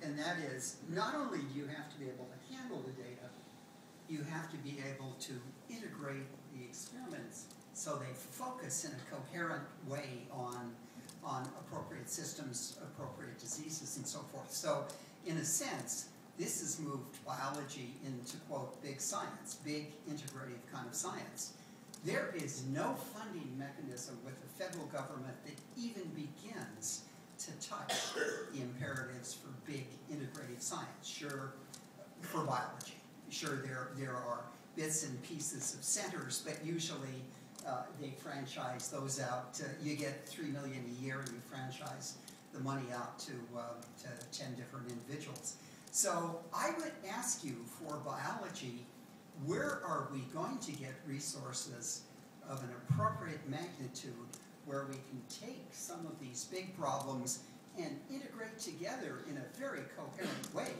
and that is, not only do you have to be able to handle the data, you have to be able to integrate the experiments so they focus in a coherent way on appropriate systems, appropriate diseases, and so forth. So, in a sense, this has moved biology into, quote, big science, big integrative kind of science. There is no funding mechanism with the federal government that even begins to touch the imperatives for big integrative science. Sure, for biology. Sure, there are bits and pieces of centers, but usually they franchise those out. You get $3 million a year, and you franchise the money out to 10 different individuals. So I would ask you, for biology, where are we going to get resources of an appropriate magnitude where we can take some of these big problems and integrate together in a very coherent way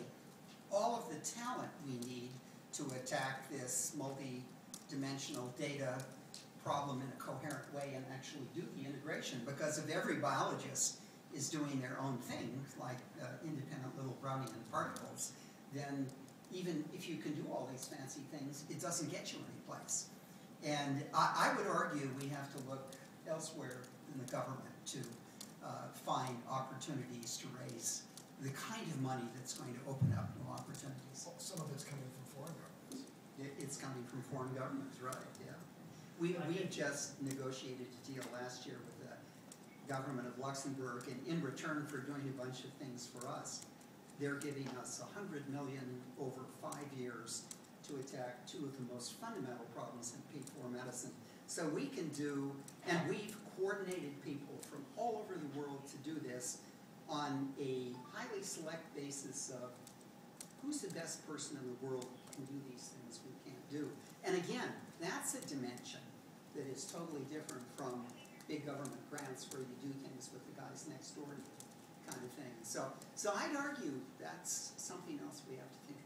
all of the talent we need to attack this multi-dimensional data problem in a coherent way and actually do the integration? Because if every biologist is doing their own thing, like independent little Brownian particles, then even if you can do all these fancy things, it doesn't get you anyplace. And I would argue we have to look elsewhere in the government to find opportunities to raise the kind of money that's going to open up new opportunities. Well, some of it's coming from foreign governments. It's coming from foreign governments, right, yeah. We just negotiated a deal last year with the government of Luxembourg, and in return for doing a bunch of things for us, they're giving us $100 million over 5 years to attack two of the most fundamental problems in P4 medicine. So we can do, and we've coordinated people from all over the world to do this on a highly select basis of who's the best person in the world who can do these things we can't do. And again, that's a dimension that is totally different from big government grants where you do things with the guys next door to you kind of thing. So I'd argue that's something else we have to think